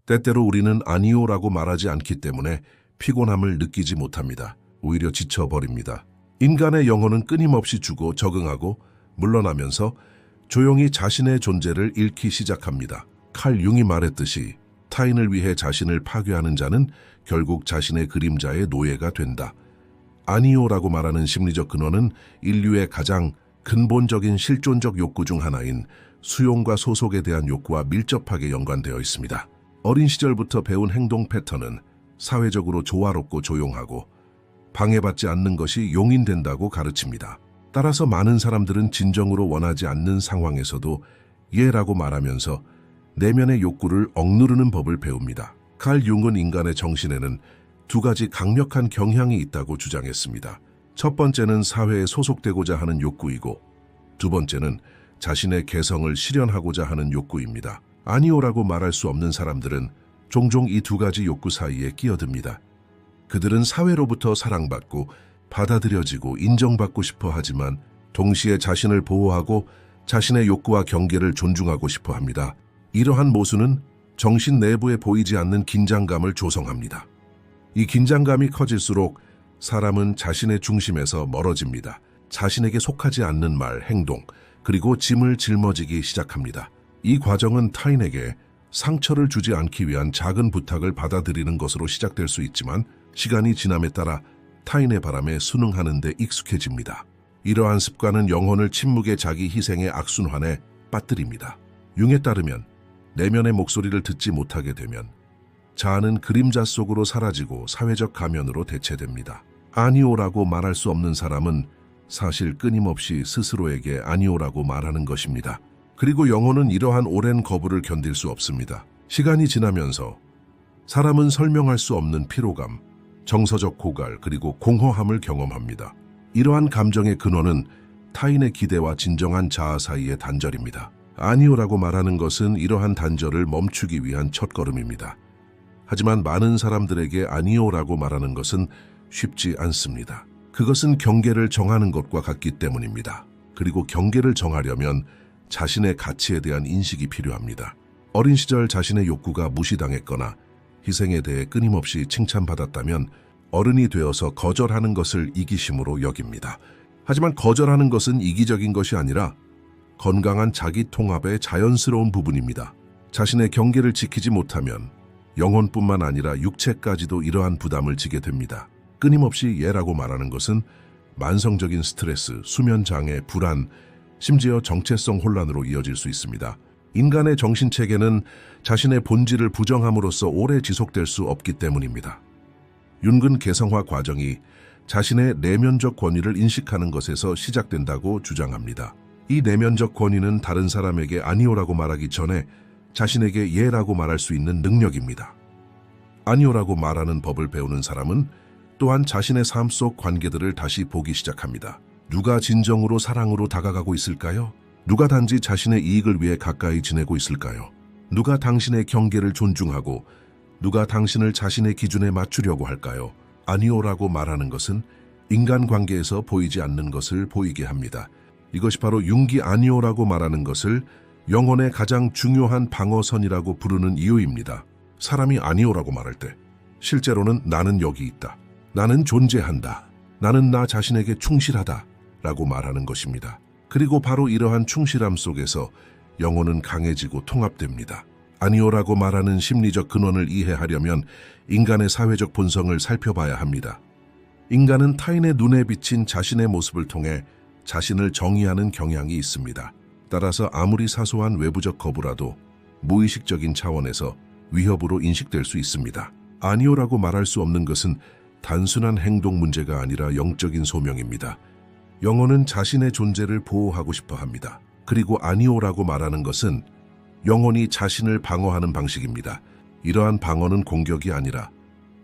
때때로 우리는 아니오라고 말하지 않기 때문에 피곤함을 느끼지 못합니다. 오히려 지쳐버립니다. 인간의 영혼은 끊임없이 주고 적응하고 물러나면서 조용히 자신의 존재를 잃기 시작합니다. 칼 융이 말했듯이 타인을 위해 자신을 파괴하는 자는 결국 자신의 그림자의 노예가 된다. 아니오라고 말하는 심리적 근원은 인류의 가장 근본적인 실존적 욕구 중 하나인 수용과 소속에 대한 욕구와 밀접하게 연관되어 있습니다. 어린 시절부터 배운 행동 패턴은 사회적으로 조화롭고 조용하고 방해받지 않는 것이 용인된다고 가르칩니다. 따라서 많은 사람들은 진정으로 원하지 않는 상황에서도 예라고 말하면서 내면의 욕구를 억누르는 법을 배웁니다. 칼 융은 인간의 정신에는 두 가지 강력한 경향이 있다고 주장했습니다. 첫 번째는 사회에 소속되고자 하는 욕구이고 두 번째는 자신의 개성을 실현하고자 하는 욕구입니다. 아니오라고 말할 수 없는 사람들은 종종 이 두 가지 욕구 사이에 끼어듭니다. 그들은 사회로부터 사랑받고 받아들여지고 인정받고 싶어 하지만 동시에 자신을 보호하고 자신의 욕구와 경계를 존중하고 싶어 합니다. 이러한 모순은 정신 내부에 보이지 않는 긴장감을 조성합니다. 이 긴장감이 커질수록 사람은 자신의 중심에서 멀어집니다. 자신에게 속하지 않는 말, 행동, 그리고 짐을 짊어지기 시작합니다. 이 과정은 타인에게 상처를 주지 않기 위한 작은 부탁을 받아들이는 것으로 시작될 수 있지만 시간이 지남에 따라 타인의 바람에 순응하는 데 익숙해집니다. 이러한 습관은 영혼을 침묵의 자기 희생의 악순환에 빠뜨립니다. 융에 따르면 내면의 목소리를 듣지 못하게 되면 자아는 그림자 속으로 사라지고 사회적 가면으로 대체됩니다. 아니오라고 말할 수 없는 사람은 사실 끊임없이 스스로에게 아니오라고 말하는 것입니다. 그리고 영혼은 이러한 오랜 거부를 견딜 수 없습니다. 시간이 지나면서 사람은 설명할 수 없는 피로감, 정서적 고갈, 그리고 공허함을 경험합니다. 이러한 감정의 근원은 타인의 기대와 진정한 자아 사이의 단절입니다. 아니오라고 말하는 것은 이러한 단절을 멈추기 위한 첫걸음입니다. 하지만 많은 사람들에게 아니오라고 말하는 것은 쉽지 않습니다. 그것은 경계를 정하는 것과 같기 때문입니다. 그리고 경계를 정하려면 자신의 가치에 대한 인식이 필요합니다. 어린 시절 자신의 욕구가 무시당했거나 희생에 대해 끊임없이 칭찬받았다면 어른이 되어서 거절하는 것을 이기심으로 여깁니다. 하지만 거절하는 것은 이기적인 것이 아니라 건강한 자기 통합의 자연스러운 부분입니다. 자신의 경계를 지키지 못하면 영혼뿐만 아니라 육체까지도 이러한 부담을 지게 됩니다. 끊임없이 예라고 말하는 것은 만성적인 스트레스, 수면 장애, 불안, 심지어 정체성 혼란으로 이어질 수 있습니다. 인간의 정신체계는 자신의 본질을 부정함으로써 오래 지속될 수 없기 때문입니다. 윤근 개성화 과정이 자신의 내면적 권위를 인식하는 것에서 시작된다고 주장합니다. 이 내면적 권위는 다른 사람에게 아니오라고 말하기 전에 자신에게 예라고 말할 수 있는 능력입니다. 아니오라고 말하는 법을 배우는 사람은 또한 자신의 삶 속 관계들을 다시 보기 시작합니다. 누가 진정으로 사랑으로 다가가고 있을까요? 누가 단지 자신의 이익을 위해 가까이 지내고 있을까요? 누가 당신의 경계를 존중하고 누가 당신을 자신의 기준에 맞추려고 할까요? 아니오라고 말하는 것은 인간관계에서 보이지 않는 것을 보이게 합니다. 이것이 바로 융기 아니오라고 말하는 것을 영혼의 가장 중요한 방어선이라고 부르는 이유입니다. 사람이 아니오라고 말할 때 실제로는 나는 여기 있다. 나는 존재한다. 나는 나 자신에게 충실하다. 라고 말하는 것입니다. 그리고 바로 이러한 충실함 속에서 영혼은 강해지고 통합됩니다. 아니오라고 말하는 심리적 근원을 이해하려면 인간의 사회적 본성을 살펴봐야 합니다. 인간은 타인의 눈에 비친 자신의 모습을 통해 자신을 정의하는 경향이 있습니다. 따라서 아무리 사소한 외부적 거부라도 무의식적인 차원에서 위협으로 인식될 수 있습니다. 아니오라고 말할 수 없는 것은 단순한 행동 문제가 아니라 영적인 소명입니다. 영혼은 자신의 존재를 보호하고 싶어 합니다. 그리고 아니오라고 말하는 것은 영혼이 자신을 방어하는 방식입니다. 이러한 방어는 공격이 아니라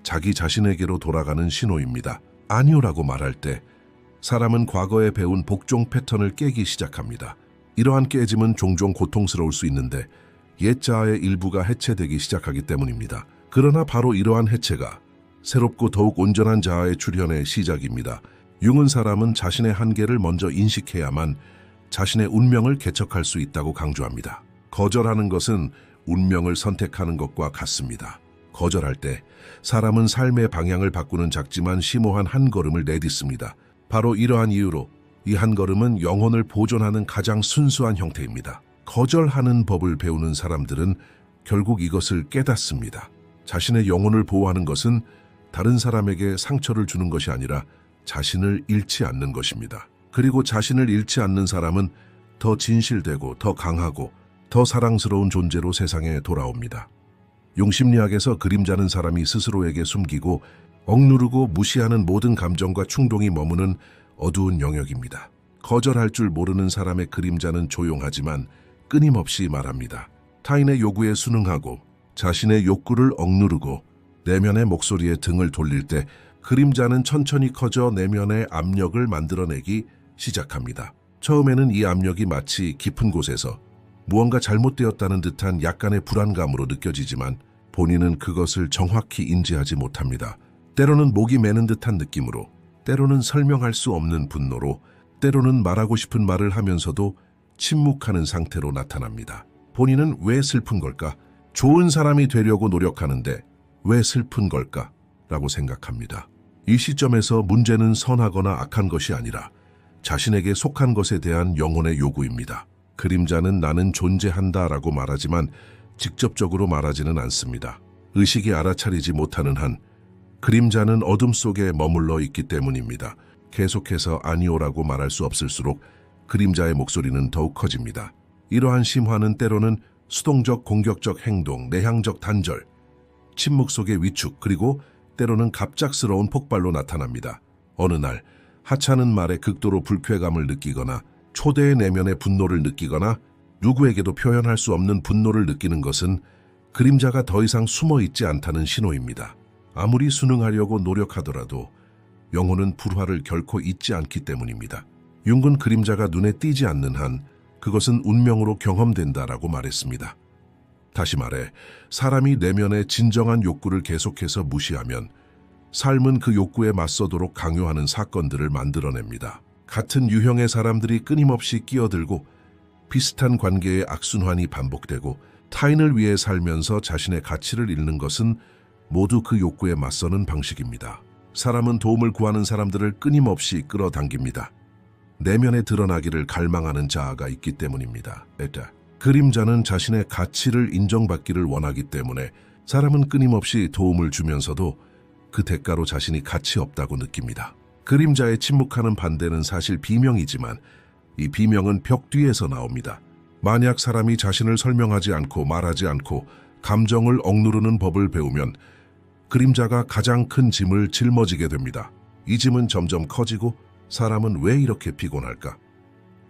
자기 자신에게로 돌아가는 신호입니다. 아니오라고 말할 때 사람은 과거에 배운 복종 패턴을 깨기 시작합니다. 이러한 깨짐은 종종 고통스러울 수 있는데 옛 자아의 일부가 해체되기 시작하기 때문입니다. 그러나 바로 이러한 해체가 새롭고 더욱 온전한 자아의 출현의 시작입니다. 융은 사람은 자신의 한계를 먼저 인식해야만 자신의 운명을 개척할 수 있다고 강조합니다. 거절하는 것은 운명을 선택하는 것과 같습니다. 거절할 때 사람은 삶의 방향을 바꾸는 작지만 심오한 한 걸음을 내딛습니다. 바로 이러한 이유로 이 한 걸음은 영혼을 보존하는 가장 순수한 형태입니다. 거절하는 법을 배우는 사람들은 결국 이것을 깨닫습니다. 자신의 영혼을 보호하는 것은 다른 사람에게 상처를 주는 것이 아니라 자신을 잃지 않는 것입니다. 그리고 자신을 잃지 않는 사람은 더 진실되고 더 강하고 더 사랑스러운 존재로 세상에 돌아옵니다. 용심리학에서 그림자는 사람이 스스로에게 숨기고 억누르고 무시하는 모든 감정과 충동이 머무는 어두운 영역입니다. 거절할 줄 모르는 사람의 그림자는 조용하지만 끊임없이 말합니다. 타인의 요구에 순응하고 자신의 욕구를 억누르고 내면의 목소리에 등을 돌릴 때 그림자는 천천히 커져 내면의 압력을 만들어내기 시작합니다. 처음에는 이 압력이 마치 깊은 곳에서 무언가 잘못되었다는 듯한 약간의 불안감으로 느껴지지만 본인은 그것을 정확히 인지하지 못합니다. 때로는 목이 매는 듯한 느낌으로, 때로는 설명할 수 없는 분노로, 때로는 말하고 싶은 말을 하면서도 침묵하는 상태로 나타납니다. 본인은 왜 슬픈 걸까? 좋은 사람이 되려고 노력하는데 왜 슬픈 걸까? 라고 생각합니다. 이 시점에서 문제는 선하거나 악한 것이 아니라 자신에게 속한 것에 대한 영혼의 요구입니다. 그림자는 나는 존재한다 라고 말하지만 직접적으로 말하지는 않습니다. 의식이 알아차리지 못하는 한 그림자는 어둠 속에 머물러 있기 때문입니다. 계속해서 아니오라고 말할 수 없을수록 그림자의 목소리는 더욱 커집니다. 이러한 심화는 때로는 수동적 공격적 행동, 내향적 단절, 침묵 속의 위축, 그리고 때로는 갑작스러운 폭발로 나타납니다. 어느 날 하찮은 말에 극도로 불쾌감을 느끼거나 초대의 내면의 분노를 느끼거나 누구에게도 표현할 수 없는 분노를 느끼는 것은 그림자가 더 이상 숨어 있지 않다는 신호입니다. 아무리 순응하려고 노력하더라도 영혼은 불화를 결코 잊지 않기 때문입니다. 융은 그림자가 눈에 띄지 않는 한 그것은 운명으로 경험된다라고 말했습니다. 다시 말해 사람이 내면의 진정한 욕구를 계속해서 무시하면 삶은 그 욕구에 맞서도록 강요하는 사건들을 만들어냅니다. 같은 유형의 사람들이 끊임없이 끼어들고 비슷한 관계의 악순환이 반복되고 타인을 위해 살면서 자신의 가치를 잃는 것은 모두 그 욕구에 맞서는 방식입니다. 사람은 도움을 구하는 사람들을 끊임없이 끌어당깁니다. 내면에 드러나기를 갈망하는 자아가 있기 때문입니다. 그림자는 자신의 가치를 인정받기를 원하기 때문에 사람은 끊임없이 도움을 주면서도 그 대가로 자신이 가치 없다고 느낍니다. 그림자의 침묵하는 반대는 사실 비명이지만 이 비명은 벽 뒤에서 나옵니다. 만약 사람이 자신을 설명하지 않고 말하지 않고 감정을 억누르는 법을 배우면 그림자가 가장 큰 짐을 짊어지게 됩니다. 이 짐은 점점 커지고 사람은 왜 이렇게 피곤할까?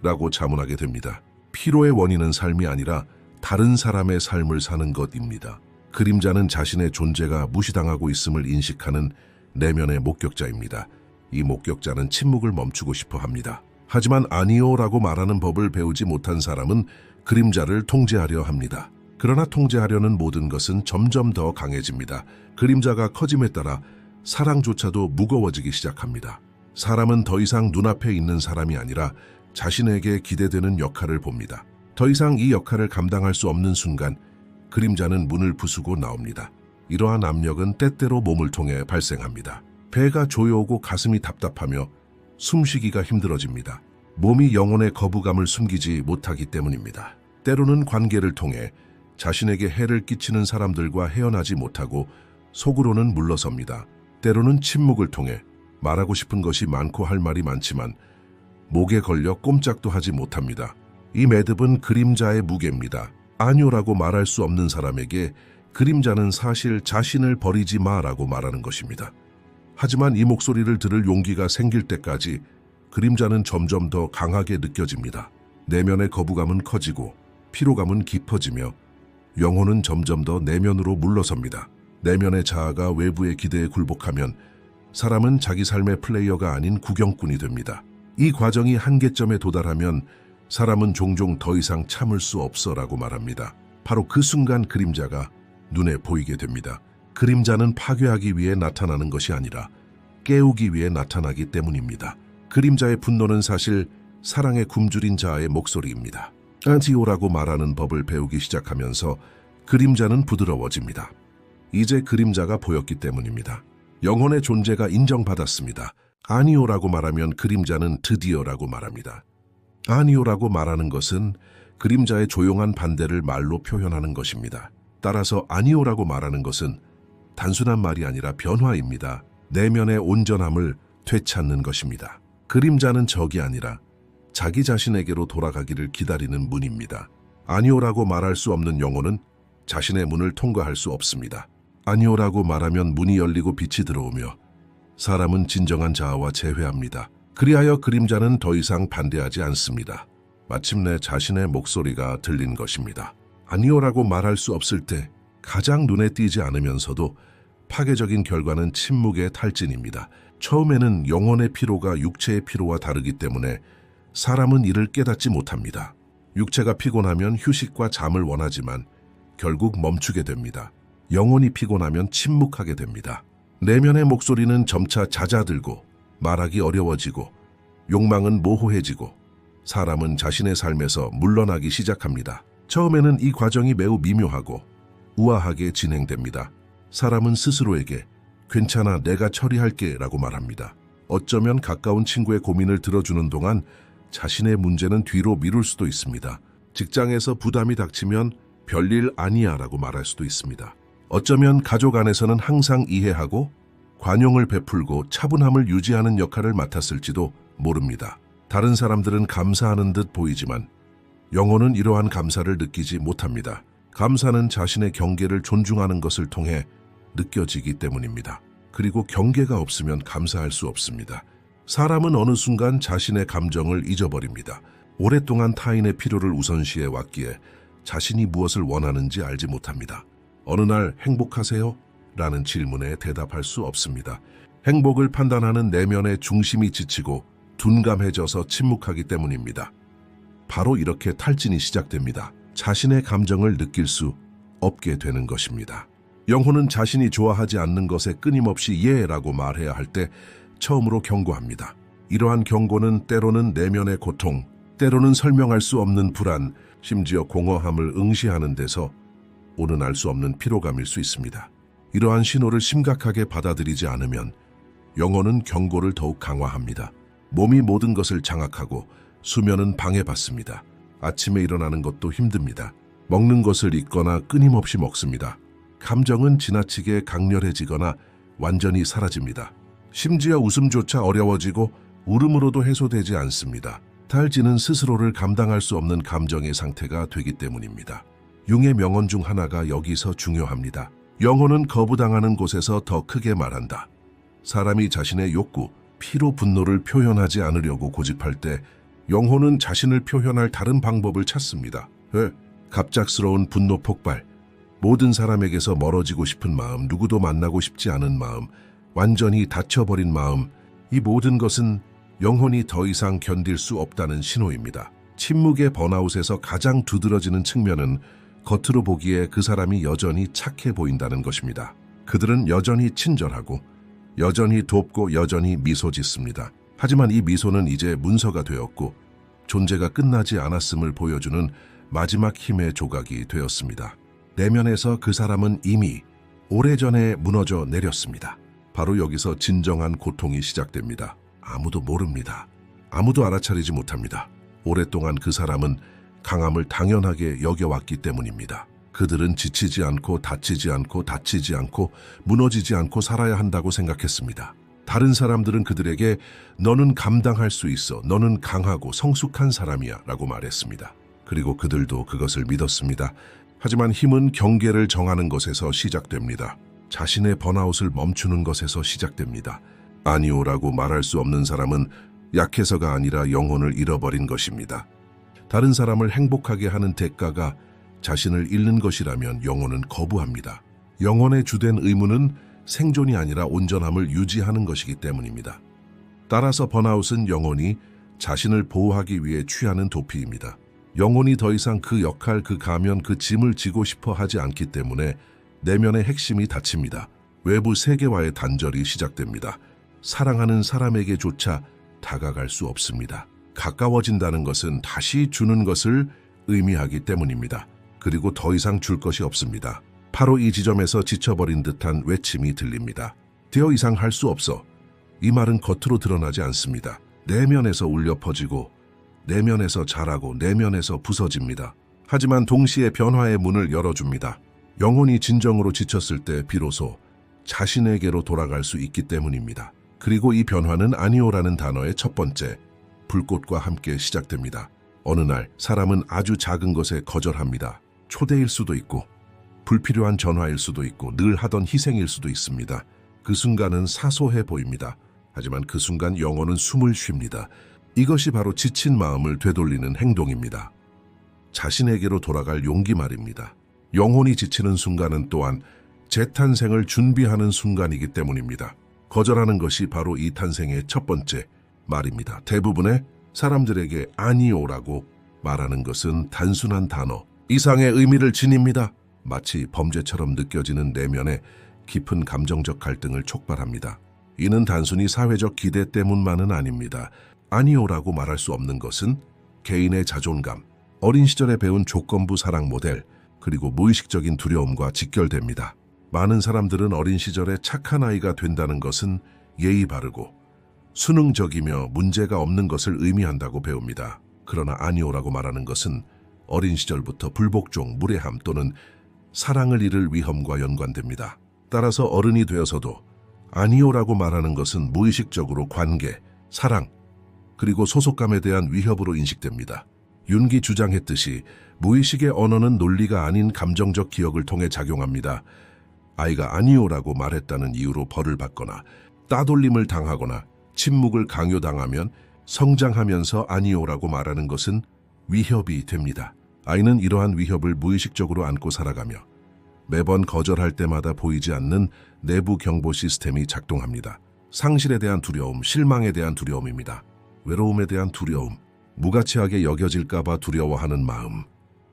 라고 자문하게 됩니다. 피로의 원인은 삶이 아니라 다른 사람의 삶을 사는 것입니다. 그림자는 자신의 존재가 무시당하고 있음을 인식하는 내면의 목격자입니다. 이 목격자는 침묵을 멈추고 싶어 합니다. 하지만 아니오라고 말하는 법을 배우지 못한 사람은 그림자를 통제하려 합니다. 그러나 통제하려는 모든 것은 점점 더 강해집니다. 그림자가 커짐에 따라 사랑조차도 무거워지기 시작합니다. 사람은 더 이상 눈앞에 있는 사람이 아니라 자신에게 기대되는 역할을 봅니다. 더 이상 이 역할을 감당할 수 없는 순간 그림자는 문을 부수고 나옵니다. 이러한 압력은 때때로 몸을 통해 발생합니다. 배가 조여오고 가슴이 답답하며 숨쉬기가 힘들어집니다. 몸이 영혼의 거부감을 숨기지 못하기 때문입니다. 때로는 관계를 통해 자신에게 해를 끼치는 사람들과 헤어나지 못하고 속으로는 물러섭니다. 때로는 침묵을 통해 말하고 싶은 것이 많고 할 말이 많지만 목에 걸려 꼼짝도 하지 못합니다. 이 매듭은 그림자의 무게입니다. 아니오라고 말할 수 없는 사람에게 그림자는 사실 자신을 버리지 마라고 말하는 것입니다. 하지만 이 목소리를 들을 용기가 생길 때까지 그림자는 점점 더 강하게 느껴집니다. 내면의 거부감은 커지고 피로감은 깊어지며 영혼은 점점 더 내면으로 물러섭니다. 내면의 자아가 외부의 기대에 굴복하면 사람은 자기 삶의 플레이어가 아닌 구경꾼이 됩니다. 이 과정이 한계점에 도달하면 사람은 종종 더 이상 참을 수 없어라고 말합니다. 바로 그 순간 그림자가 눈에 보이게 됩니다. 그림자는 파괴하기 위해 나타나는 것이 아니라 깨우기 위해 나타나기 때문입니다. 그림자의 분노는 사실 사랑에 굶주린 자아의 목소리입니다. 안티오라고 말하는 법을 배우기 시작하면서 그림자는 부드러워집니다. 이제 그림자가 보였기 때문입니다. 영혼의 존재가 인정받았습니다. 아니오라고 말하면 그림자는 드디어라고 말합니다. 아니오라고 말하는 것은 그림자의 조용한 반대를 말로 표현하는 것입니다. 따라서 아니오라고 말하는 것은 단순한 말이 아니라 변화입니다. 내면의 온전함을 되찾는 것입니다. 그림자는 적이 아니라 자기 자신에게로 돌아가기를 기다리는 문입니다. 아니오라고 말할 수 없는 영혼은 자신의 문을 통과할 수 없습니다. 아니오라고 말하면 문이 열리고 빛이 들어오며 사람은 진정한 자아와 재회합니다. 그리하여 그림자는 더 이상 반대하지 않습니다. 마침내 자신의 목소리가 들린 것입니다. 아니오라고 말할 수 없을 때 가장 눈에 띄지 않으면서도 파괴적인 결과는 침묵의 탈진입니다. 처음에는 영혼의 피로가 육체의 피로와 다르기 때문에 사람은 이를 깨닫지 못합니다. 육체가 피곤하면 휴식과 잠을 원하지만 결국 멈추게 됩니다. 영혼이 피곤하면 침묵하게 됩니다. 내면의 목소리는 점차 잦아들고 말하기 어려워지고 욕망은 모호해지고 사람은 자신의 삶에서 물러나기 시작합니다. 처음에는 이 과정이 매우 미묘하고 우아하게 진행됩니다. 사람은 스스로에게 괜찮아 내가 처리할게 라고 말합니다. 어쩌면 가까운 친구의 고민을 들어주는 동안 자신의 문제는 뒤로 미룰 수도 있습니다. 직장에서 부담이 닥치면 별일 아니야 라고 말할 수도 있습니다. 어쩌면 가족 안에서는 항상 이해하고 관용을 베풀고 차분함을 유지하는 역할을 맡았을지도 모릅니다. 다른 사람들은 감사하는 듯 보이지만 영혼은 이러한 감사를 느끼지 못합니다. 감사는 자신의 경계를 존중하는 것을 통해 느껴지기 때문입니다. 그리고 경계가 없으면 감사할 수 없습니다. 사람은 어느 순간 자신의 감정을 잊어버립니다. 오랫동안 타인의 필요를 우선시해 왔기에 자신이 무엇을 원하는지 알지 못합니다. 어느 날 행복하세요? 라는 질문에 대답할 수 없습니다. 행복을 판단하는 내면의 중심이 지치고 둔감해져서 침묵하기 때문입니다. 바로 이렇게 탈진이 시작됩니다. 자신의 감정을 느낄 수 없게 되는 것입니다. 영혼은 자신이 좋아하지 않는 것에 끊임없이 예라고 말해야 할 때 처음으로 경고합니다. 이러한 경고는 때로는 내면의 고통, 때로는 설명할 수 없는 불안, 심지어 공허함을 응시하는 데서 오는 알 수 없는 피로감일 수 있습니다. 이러한 신호를 심각하게 받아들이지 않으면 영혼은 경고를 더욱 강화합니다. 몸이 모든 것을 장악하고 수면은 방해받습니다. 아침에 일어나는 것도 힘듭니다. 먹는 것을 잊거나 끊임없이 먹습니다. 감정은 지나치게 강렬해지거나 완전히 사라집니다. 심지어 웃음조차 어려워지고 울음으로도 해소되지 않습니다. 탈진은 스스로를 감당할 수 없는 감정의 상태가 되기 때문입니다. 융의 명언 중 하나가 여기서 중요합니다. 영혼은 거부당하는 곳에서 더 크게 말한다. 사람이 자신의 욕구, 피로, 분노를 표현하지 않으려고 고집할 때 영혼은 자신을 표현할 다른 방법을 찾습니다. 갑작스러운 분노 폭발, 모든 사람에게서 멀어지고 싶은 마음, 누구도 만나고 싶지 않은 마음, 완전히 닫혀버린 마음, 이 모든 것은 영혼이 더 이상 견딜 수 없다는 신호입니다. 침묵의 번아웃에서 가장 두드러지는 측면은 겉으로 보기에 그 사람이 여전히 착해 보인다는 것입니다. 그들은 여전히 친절하고 여전히 돕고 여전히 미소 짓습니다. 하지만 이 미소는 이제 문서가 되었고 존재가 끝나지 않았음을 보여주는 마지막 힘의 조각이 되었습니다. 내면에서 그 사람은 이미 오래전에 무너져 내렸습니다. 바로 여기서 진정한 고통이 시작됩니다. 아무도 모릅니다. 아무도 알아차리지 못합니다. 오랫동안 그 사람은 강함을 당연하게 여겨왔기 때문입니다. 그들은 지치지 않고 다치지 않고 무너지지 않고 살아야 한다고 생각했습니다. 다른 사람들은 그들에게 너는 감당할 수 있어, 너는 강하고 성숙한 사람이야 라고 말했습니다. 그리고 그들도 그것을 믿었습니다. 하지만 힘은 경계를 정하는 것에서 시작됩니다. 자신의 번아웃을 멈추는 것에서 시작됩니다. 아니오라고 말할 수 없는 사람은 약해서가 아니라 영혼을 잃어버린 것입니다. 다른 사람을 행복하게 하는 대가가 자신을 잃는 것이라면 영혼은 거부합니다. 영혼의 주된 의무는 생존이 아니라 온전함을 유지하는 것이기 때문입니다. 따라서 번아웃은 영혼이 자신을 보호하기 위해 취하는 도피입니다. 영혼이 더 이상 그 역할, 그 가면, 그 짐을 지고 싶어 하지 않기 때문에 내면의 핵심이 닫힙니다. 외부 세계와의 단절이 시작됩니다. 사랑하는 사람에게조차 다가갈 수 없습니다. 가까워진다는 것은 다시 주는 것을 의미하기 때문입니다. 그리고 더 이상 줄 것이 없습니다. 바로 이 지점에서 지쳐버린 듯한 외침이 들립니다. 더 이상 할 수 없어. 이 말은 겉으로 드러나지 않습니다. 내면에서 울려 퍼지고 내면에서 자라고 내면에서 부서집니다. 하지만 동시에 변화의 문을 열어줍니다. 영혼이 진정으로 지쳤을 때 비로소 자신에게로 돌아갈 수 있기 때문입니다. 그리고 이 변화는 아니오라는 단어의 첫 번째 불꽃과 함께 시작됩니다. 어느 날 사람은 아주 작은 것에 거절합니다. 초대일 수도 있고 불필요한 전화일 수도 있고 늘 하던 희생일 수도 있습니다. 그 순간은 사소해 보입니다. 하지만 그 순간 영혼은 숨을 쉽니다. 이것이 바로 지친 마음을 되돌리는 행동입니다. 자신에게로 돌아갈 용기 말입니다. 영혼이 지치는 순간은 또한 재탄생을 준비하는 순간이기 때문입니다. 거절하는 것이 바로 이 탄생의 첫 번째 말입니다. 대부분의 사람들에게 아니오라고 말하는 것은 단순한 단어 이상의 의미를 지닙니다. 마치 범죄처럼 느껴지는 내면의 깊은 감정적 갈등을 촉발합니다. 이는 단순히 사회적 기대 때문만은 아닙니다. 아니오라고 말할 수 없는 것은 개인의 자존감, 어린 시절에 배운 조건부 사랑 모델, 그리고 무의식적인 두려움과 직결됩니다. 많은 사람들은 어린 시절에 착한 아이가 된다는 것은 예의 바르고 수능적이며 문제가 없는 것을 의미한다고 배웁니다. 그러나 아니오라고 말하는 것은 어린 시절부터 불복종, 무례함 또는 사랑을 잃을 위험과 연관됩니다. 따라서 어른이 되어서도 아니오라고 말하는 것은 무의식적으로 관계, 사랑, 그리고 소속감에 대한 위협으로 인식됩니다. 윤기 주장했듯이 무의식의 언어는 논리가 아닌 감정적 기억을 통해 작용합니다. 아이가 아니오라고 말했다는 이유로 벌을 받거나 따돌림을 당하거나 침묵을 강요당하면 성장하면서 아니오라고 말하는 것은 위협이 됩니다. 아이는 이러한 위협을 무의식적으로 안고 살아가며 매번 거절할 때마다 보이지 않는 내부 경보 시스템이 작동합니다. 상실에 대한 두려움, 실망에 대한 두려움입니다. 외로움에 대한 두려움, 무가치하게 여겨질까봐 두려워하는 마음.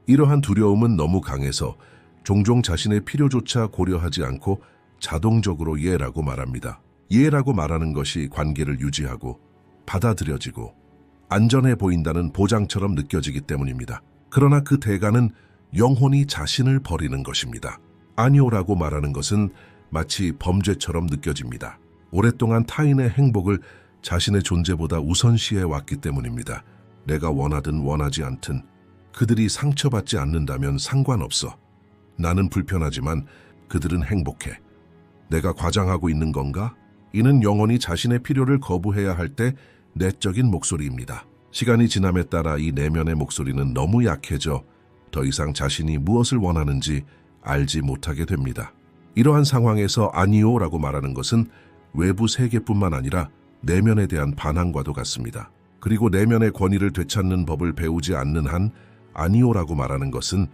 이러한 두려움은 너무 강해서 종종 자신의 필요조차 고려하지 않고 자동적으로 예라고 말합니다. 예라고 말하는 것이 관계를 유지하고 받아들여지고 안전해 보인다는 보장처럼 느껴지기 때문입니다. 그러나 그 대가는 영혼이 자신을 버리는 것입니다. 아니오라고 말하는 것은 마치 범죄처럼 느껴집니다. 오랫동안 타인의 행복을 자신의 존재보다 우선시해 왔기 때문입니다. 내가 원하든 원하지 않든 그들이 상처받지 않는다면 상관없어. 나는 불편하지만 그들은 행복해. 내가 과장하고 있는 건가? 이는 영혼이 자신의 필요를 거부해야 할 때 내적인 목소리입니다. 시간이 지남에 따라 이 내면의 목소리는 너무 약해져 더 이상 자신이 무엇을 원하는지 알지 못하게 됩니다. 이러한 상황에서 아니오라고 말하는 것은 외부 세계뿐만 아니라 내면에 대한 반항과도 같습니다. 그리고 내면의 권위를 되찾는 법을 배우지 않는 한 아니오라고 말하는 것은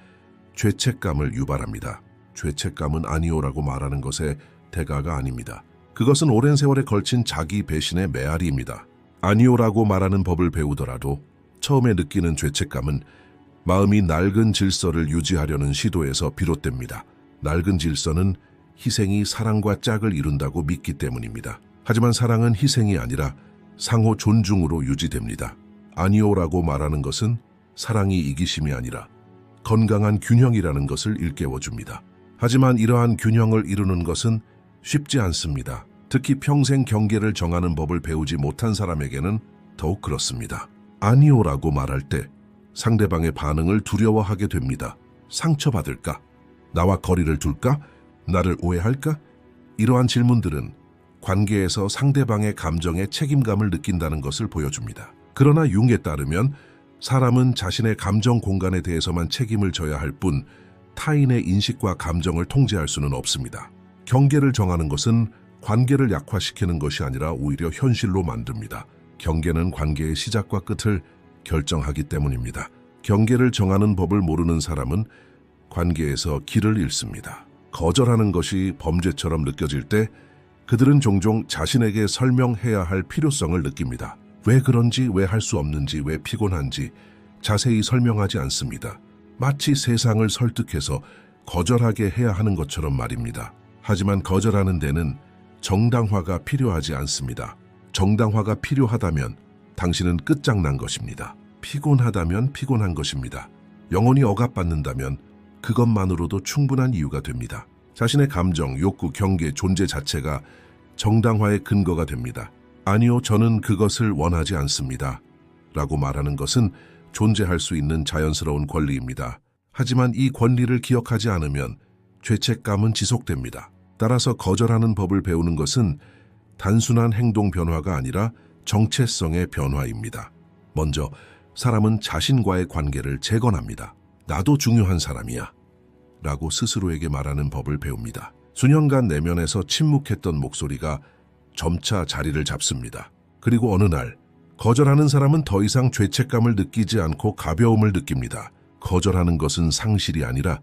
죄책감을 유발합니다. 죄책감은 아니오라고 말하는 것의 대가가 아닙니다. 그것은 오랜 세월에 걸친 자기 배신의 메아리입니다. 아니오라고 말하는 법을 배우더라도 처음에 느끼는 죄책감은 마음이 낡은 질서를 유지하려는 시도에서 비롯됩니다. 낡은 질서는 희생이 사랑과 짝을 이룬다고 믿기 때문입니다. 하지만 사랑은 희생이 아니라 상호 존중으로 유지됩니다. 아니오라고 말하는 것은 사랑이 이기심이 아니라 건강한 균형이라는 것을 일깨워줍니다. 하지만 이러한 균형을 이루는 것은 쉽지 않습니다. 특히 평생 경계를 정하는 법을 배우지 못한 사람에게는 더욱 그렇습니다. 아니오라고 말할 때 상대방의 반응을 두려워하게 됩니다. 상처받을까? 나와 거리를 둘까? 나를 오해할까? 이러한 질문들은 관계에서 상대방의 감정에 책임감을 느낀다는 것을 보여줍니다. 그러나 융에 따르면 사람은 자신의 감정 공간에 대해서만 책임을 져야 할 뿐 타인의 인식과 감정을 통제할 수는 없습니다. 경계를 정하는 것은 관계를 약화시키는 것이 아니라 오히려 현실로 만듭니다. 경계는 관계의 시작과 끝을 결정하기 때문입니다. 경계를 정하는 법을 모르는 사람은 관계에서 길을 잃습니다. 거절하는 것이 범죄처럼 느껴질 때 그들은 종종 자신에게 설명해야 할 필요성을 느낍니다. 왜 그런지, 왜 할 수 없는지, 왜 피곤한지 자세히 설명하지 않습니다. 마치 세상을 설득해서 거절하게 해야 하는 것처럼 말입니다. 하지만 거절하는 데는 정당화가 필요하지 않습니다. 정당화가 필요하다면 당신은 끝장난 것입니다. 피곤하다면 피곤한 것입니다. 영혼이 억압받는다면 그것만으로도 충분한 이유가 됩니다. 자신의 감정, 욕구, 경계, 존재 자체가 정당화의 근거가 됩니다. 아니요, 저는 그것을 원하지 않습니다. 라고 말하는 것은 존재할 수 있는 자연스러운 권리입니다. 하지만 이 권리를 기억하지 않으면 죄책감은 지속됩니다. 따라서 거절하는 법을 배우는 것은 단순한 행동 변화가 아니라 정체성의 변화입니다. 먼저 사람은 자신과의 관계를 재건합니다. 나도 중요한 사람이야 라고 스스로에게 말하는 법을 배웁니다. 수년간 내면에서 침묵했던 목소리가 점차 자리를 잡습니다. 그리고 어느 날 거절하는 사람은 더 이상 죄책감을 느끼지 않고 가벼움을 느낍니다. 거절하는 것은 상실이 아니라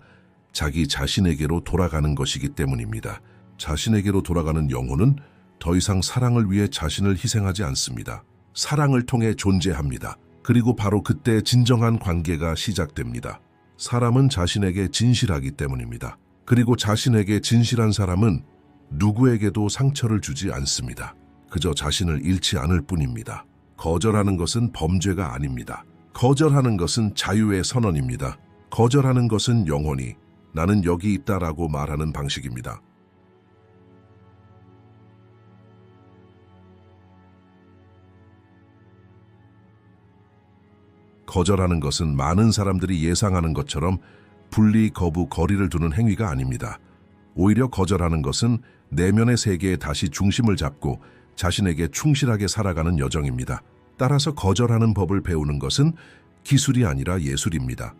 자기 자신에게로 돌아가는 것이기 때문입니다. 자신에게로 돌아가는 영혼은 더 이상 사랑을 위해 자신을 희생하지 않습니다. 사랑을 통해 존재합니다. 그리고 바로 그때 진정한 관계가 시작됩니다. 사람은 자신에게 진실하기 때문입니다. 그리고 자신에게 진실한 사람은 누구에게도 상처를 주지 않습니다. 그저 자신을 잃지 않을 뿐입니다. 거절하는 것은 범죄가 아닙니다. 거절하는 것은 자유의 선언입니다. 거절하는 것은 영원히 나는 여기 있다라고 말하는 방식입니다. 거절하는 것은 많은 사람들이 예상하는 것처럼 분리, 거부, 거리를 두는 행위가 아닙니다. 오히려 거절하는 것은 내면의 세계에 다시 중심을 잡고 자신에게 충실하게 살아가는 여정입니다. 따라서 거절하는 법을 배우는 것은 기술이 아니라 예술입니다.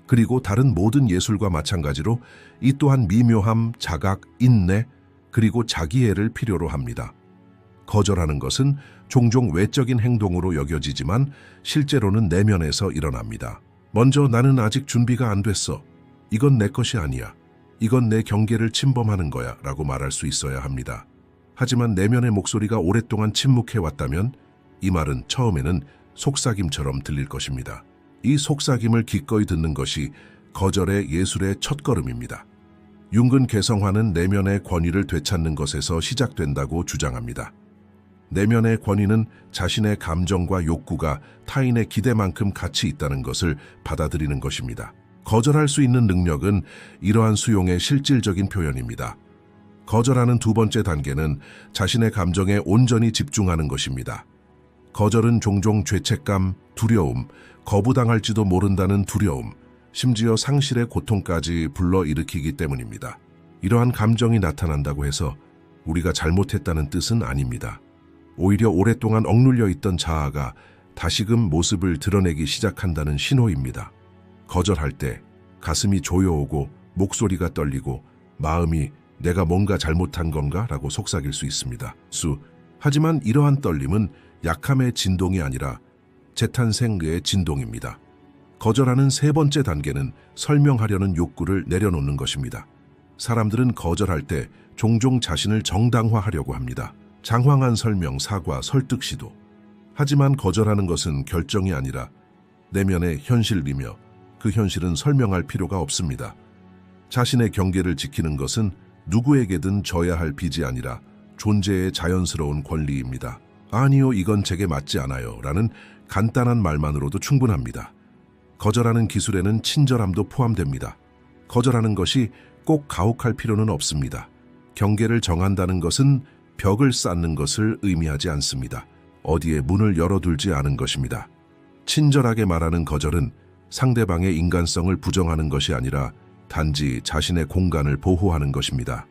그리고 다른 모든 예술과 마찬가지로 이 또한 미묘함, 자각, 인내, 그리고 자기애를 필요로 합니다. 거절하는 것은 종종 외적인 행동으로 여겨지지만 실제로는 내면에서 일어납니다. 먼저 나는 아직 준비가 안 됐어. 이건 내 것이 아니야. 이건 내 경계를 침범하는 거야 라고 말할 수 있어야 합니다. 하지만 내면의 목소리가 오랫동안 침묵해왔다면 이 말은 처음에는 속삭임처럼 들릴 것입니다. 이 속삭임을 기꺼이 듣는 것이 거절의 예술의 첫걸음입니다. 융근 개성화는 내면의 권위를 되찾는 것에서 시작된다고 주장합니다. 내면의 권위는 자신의 감정과 욕구가 타인의 기대만큼 가치 있다는 것을 받아들이는 것입니다. 거절할 수 있는 능력은 이러한 수용의 실질적인 표현입니다. 거절하는 두 번째 단계는 자신의 감정에 온전히 집중하는 것입니다. 거절은 종종 죄책감, 두려움, 거부당할지도 모른다는 두려움, 심지어 상실의 고통까지 불러일으키기 때문입니다. 이러한 감정이 나타난다고 해서 우리가 잘못했다는 뜻은 아닙니다. 오히려 오랫동안 억눌려 있던 자아가 다시금 모습을 드러내기 시작한다는 신호입니다. 거절할 때 가슴이 조여오고 목소리가 떨리고 마음이 내가 뭔가 잘못한 건가? 라고 속삭일 수 있습니다. 하지만 이러한 떨림은 약함의 진동이 아니라 재탄생의 진동입니다. 거절하는 세 번째 단계는 설명하려는 욕구를 내려놓는 것입니다. 사람들은 거절할 때 종종 자신을 정당화하려고 합니다. 장황한 설명, 사과, 설득 시도. 하지만 거절하는 것은 결정이 아니라 내면의 현실이며 그 현실은 설명할 필요가 없습니다. 자신의 경계를 지키는 것은 누구에게든 져야 할 빚이 아니라 존재의 자연스러운 권리입니다. 아니요, 이건 제게 맞지 않아요 라는 간단한 말만으로도 충분합니다. 거절하는 기술에는 친절함도 포함됩니다. 거절하는 것이 꼭 가혹할 필요는 없습니다. 경계를 정한다는 것은 벽을 쌓는 것을 의미하지 않습니다. 어디에 문을 열어둘지 않은 것입니다. 친절하게 말하는 거절은 상대방의 인간성을 부정하는 것이 아니라 단지 자신의 공간을 보호하는 것입니다.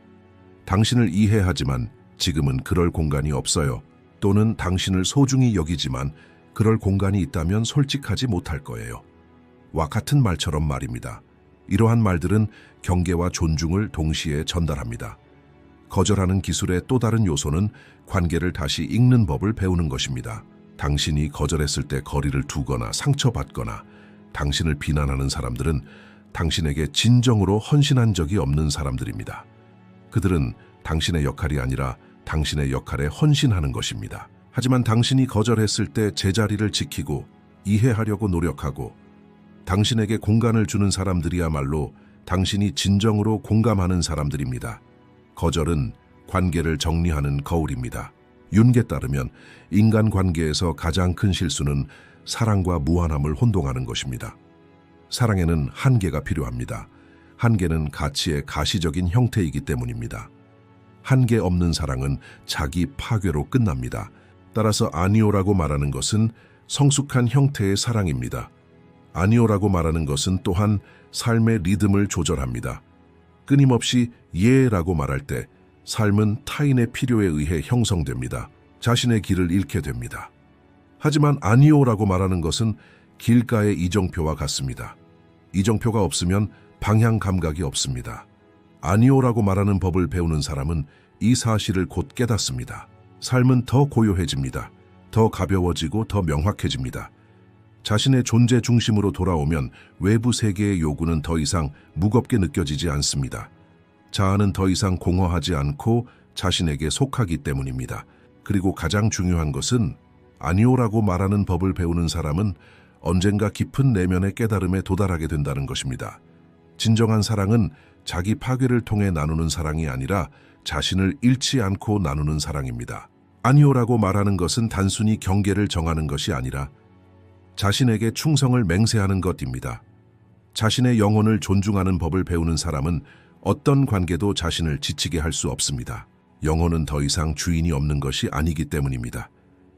당신을 이해하지만 지금은 그럴 공간이 없어요. 또는 당신을 소중히 여기지만 그럴 공간이 있다면 솔직하지 못할 거예요. 와 같은 말처럼 말입니다. 이러한 말들은 경계와 존중을 동시에 전달합니다. 거절하는 기술의 또 다른 요소는 관계를 다시 읽는 법을 배우는 것입니다. 당신이 거절했을 때 거리를 두거나 상처받거나 당신을 비난하는 사람들은 당신에게 진정으로 헌신한 적이 없는 사람들입니다. 그들은 당신의 역할이 아니라 당신의 역할에 헌신하는 것입니다. 하지만 당신이 거절했을 때 제자리를 지키고 이해하려고 노력하고 당신에게 공간을 주는 사람들이야말로 당신이 진정으로 공감하는 사람들입니다. 거절은 관계를 정리하는 거울입니다. 윤게 따르면 인간관계에서 가장 큰 실수는 사랑과 무한함을 혼동하는 것입니다. 사랑에는 한계가 필요합니다. 한계는 가치의 가시적인 형태이기 때문입니다. 한계 없는 사랑은 자기 파괴로 끝납니다. 따라서 아니오라고 말하는 것은 성숙한 형태의 사랑입니다. 아니오라고 말하는 것은 또한 삶의 리듬을 조절합니다. 끊임없이 예라고 말할 때 삶은 타인의 필요에 의해 형성됩니다. 자신의 길을 잃게 됩니다. 하지만 아니오라고 말하는 것은 길가의 이정표와 같습니다. 이정표가 없으면 방향 감각이 없습니다. 아니오라고 말하는 법을 배우는 사람은 이 사실을 곧 깨닫습니다. 삶은 더 고요해집니다. 더 가벼워지고 더 명확해집니다. 자신의 존재 중심으로 돌아오면 외부 세계의 요구는 더 이상 무겁게 느껴지지 않습니다. 자아는 더 이상 공허하지 않고 자신에게 속하기 때문입니다. 그리고 가장 중요한 것은 아니오라고 말하는 법을 배우는 사람은 언젠가 깊은 내면의 깨달음에 도달하게 된다는 것입니다. 진정한 사랑은 자기 파괴를 통해 나누는 사랑이 아니라 자신을 잃지 않고 나누는 사랑입니다. 아니오라고 말하는 것은 단순히 경계를 정하는 것이 아니라 자신에게 충성을 맹세하는 것입니다. 자신의 영혼을 존중하는 법을 배우는 사람은 어떤 관계도 자신을 지치게 할 수 없습니다. 영혼은 더 이상 주인이 없는 것이 아니기 때문입니다.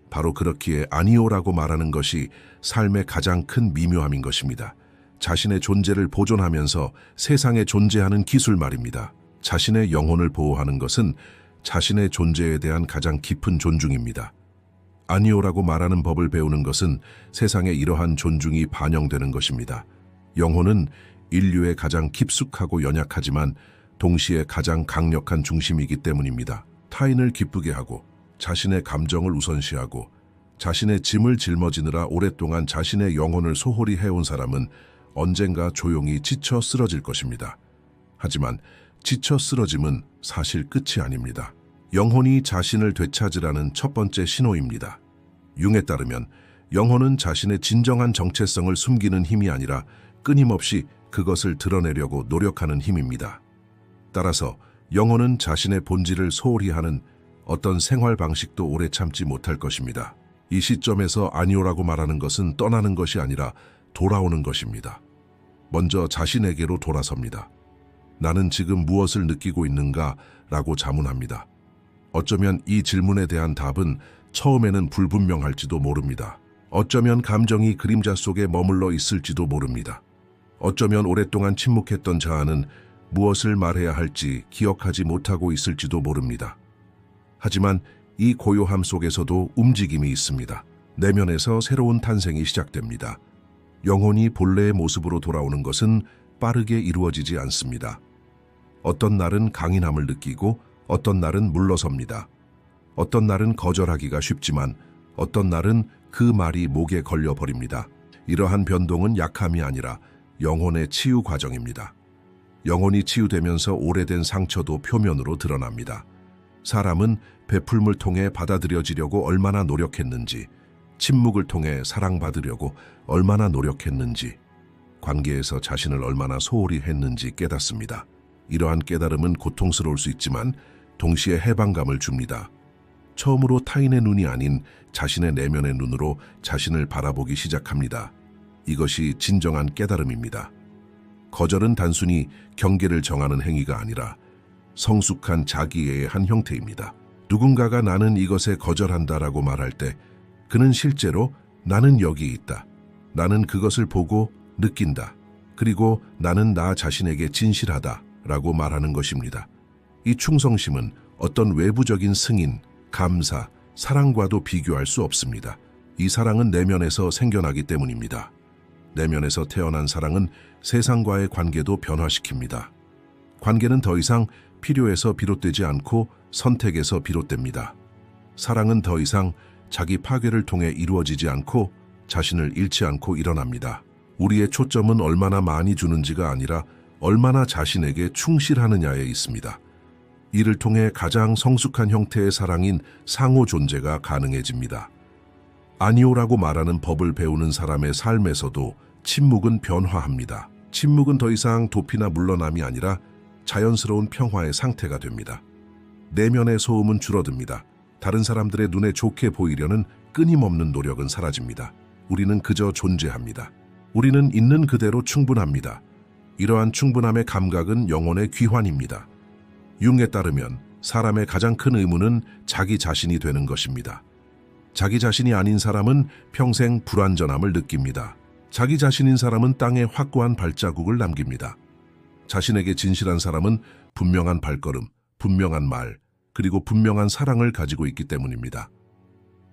바로 그렇기에 아니오라고 말하는 것이 삶의 가장 큰 미묘함인 것입니다. 자신의 존재를 보존하면서 세상에 존재하는 기술 말입니다. 자신의 영혼을 보호하는 것은 자신의 존재에 대한 가장 깊은 존중입니다. 아니오라고 말하는 법을 배우는 것은 세상에 이러한 존중이 반영되는 것입니다. 영혼은 인류의 가장 깊숙하고 연약하지만 동시에 가장 강력한 중심이기 때문입니다. 타인을 기쁘게 하고 자신의 감정을 우선시하고 자신의 짐을 짊어지느라 오랫동안 자신의 영혼을 소홀히 해온 사람은 언젠가 조용히 지쳐 쓰러질 것입니다. 하지만 지쳐 쓰러짐은 사실 끝이 아닙니다. 영혼이 자신을 되찾으라는 첫 번째 신호입니다. 융에 따르면 영혼은 자신의 진정한 정체성을 숨기는 힘이 아니라 끊임없이 그것을 드러내려고 노력하는 힘입니다. 따라서 영혼은 자신의 본질을 소홀히 하는 어떤 생활 방식도 오래 참지 못할 것입니다. 이 시점에서 아니오라고 말하는 것은 떠나는 것이 아니라 돌아오는 것입니다. 먼저 자신에게로 돌아섭니다. 나는 지금 무엇을 느끼고 있는가? 라고 자문합니다. 어쩌면 이 질문에 대한 답은 처음에는 불분명할지도 모릅니다. 어쩌면 감정이 그림자 속에 머물러 있을지도 모릅니다. 어쩌면 오랫동안 침묵했던 자아는 무엇을 말해야 할지 기억하지 못하고 있을지도 모릅니다. 하지만 이 고요함 속에서도 움직임이 있습니다. 내면에서 새로운 탄생이 시작됩니다. 영혼이 본래의 모습으로 돌아오는 것은 빠르게 이루어지지 않습니다. 어떤 날은 강인함을 느끼고 어떤 날은 물러섭니다. 어떤 날은 거절하기가 쉽지만 어떤 날은 그 말이 목에 걸려버립니다. 이러한 변동은 약함이 아니라 영혼의 치유 과정입니다. 영혼이 치유되면서 오래된 상처도 표면으로 드러납니다. 사람은 베풀음을 통해 받아들여지려고 얼마나 노력했는지, 침묵을 통해 사랑받으려고 얼마나 노력했는지, 관계에서 자신을 얼마나 소홀히 했는지 깨닫습니다. 이러한 깨달음은 고통스러울 수 있지만 동시에 해방감을 줍니다. 처음으로 타인의 눈이 아닌 자신의 내면의 눈으로 자신을 바라보기 시작합니다. 이것이 진정한 깨달음입니다. 거절은 단순히 경계를 정하는 행위가 아니라 성숙한 자기애의 한 형태입니다. 누군가가 나는 이것에 거절한다라고 말할 때 그는 실제로 나는 여기 있다. 나는 그것을 보고 느낀다. 그리고 나는 나 자신에게 진실하다 라고 말하는 것입니다. 이 충성심은 어떤 외부적인 승인, 감사, 사랑과도 비교할 수 없습니다. 이 사랑은 내면에서 생겨나기 때문입니다. 내면에서 태어난 사랑은 세상과의 관계도 변화시킵니다. 관계는 더 이상 필요에서 비롯되지 않고 선택에서 비롯됩니다. 사랑은 더 이상 자기 파괴를 통해 이루어지지 않고 자신을 잃지 않고 일어납니다. 우리의 초점은 얼마나 많이 주는지가 아니라 얼마나 자신에게 충실하느냐에 있습니다. 이를 통해 가장 성숙한 형태의 사랑인 상호 존재가 가능해집니다. 아니오라고 말하는 법을 배우는 사람의 삶에서도 침묵은 변화합니다. 침묵은 더 이상 도피나 물러남이 아니라 자연스러운 평화의 상태가 됩니다. 내면의 소음은 줄어듭니다. 다른 사람들의 눈에 좋게 보이려는 끊임없는 노력은 사라집니다. 우리는 그저 존재합니다. 우리는 있는 그대로 충분합니다. 이러한 충분함의 감각은 영혼의 귀환입니다. 융에 따르면 사람의 가장 큰 의무는 자기 자신이 되는 것입니다. 자기 자신이 아닌 사람은 평생 불완전함을 느낍니다. 자기 자신인 사람은 땅에 확고한 발자국을 남깁니다. 자신에게 진실한 사람은 분명한 발걸음, 분명한 말, 그리고 분명한 사랑을 가지고 있기 때문입니다.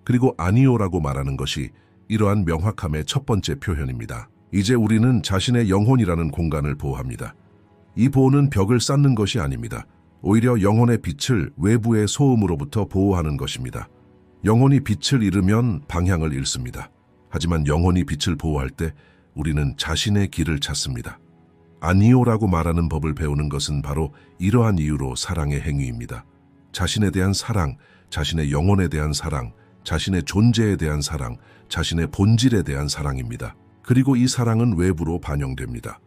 그리고 아니요라고 말하는 것이 이러한 명확함의 첫 번째 표현입니다. 이제 우리는 자신의 영혼이라는 공간을 보호합니다. 이 보호는 벽을 쌓는 것이 아닙니다. 오히려 영혼의 빛을 외부의 소음으로부터 보호하는 것입니다. 영혼이 빛을 잃으면 방향을 잃습니다. 하지만 영혼이 빛을 보호할 때 우리는 자신의 길을 찾습니다. 아니요라고 말하는 법을 배우는 것은 바로 이러한 이유로 사랑의 행위입니다. 자신에 대한 사랑, 자신의 영혼에 대한 사랑, 자신의 존재에 대한 사랑, 자신의 본질에 대한 사랑입니다. 그리고 이 사랑은 외부로 반영됩니다.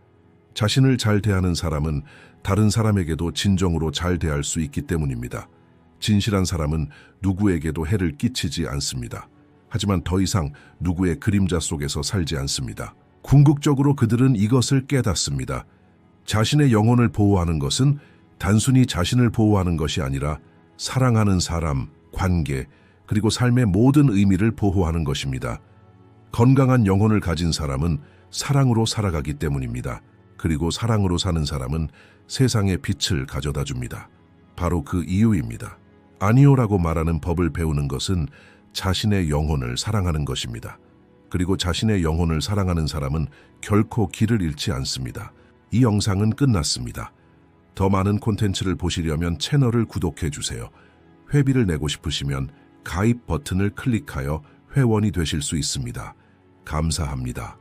자신을 잘 대하는 사람은 다른 사람에게도 진정으로 잘 대할 수 있기 때문입니다. 진실한 사람은 누구에게도 해를 끼치지 않습니다. 하지만 더 이상 누구의 그림자 속에서 살지 않습니다. 궁극적으로 그들은 이것을 깨닫습니다. 자신의 영혼을 보호하는 것은 단순히 자신을 보호하는 것이 아니라 사랑하는 사람, 관계, 그리고 삶의 모든 의미를 보호하는 것입니다. 건강한 영혼을 가진 사람은 사랑으로 살아가기 때문입니다. 그리고 사랑으로 사는 사람은 세상에 빛을 가져다 줍니다. 바로 그 이유입니다. 아니요라고 말하는 법을 배우는 것은 자신의 영혼을 사랑하는 것입니다. 그리고 자신의 영혼을 사랑하는 사람은 결코 길을 잃지 않습니다. 이 영상은 끝났습니다. 더 많은 콘텐츠를 보시려면 채널을 구독해 주세요. 회비를 내고 싶으시면 가입 버튼을 클릭하여 회원이 되실 수 있습니다. 감사합니다.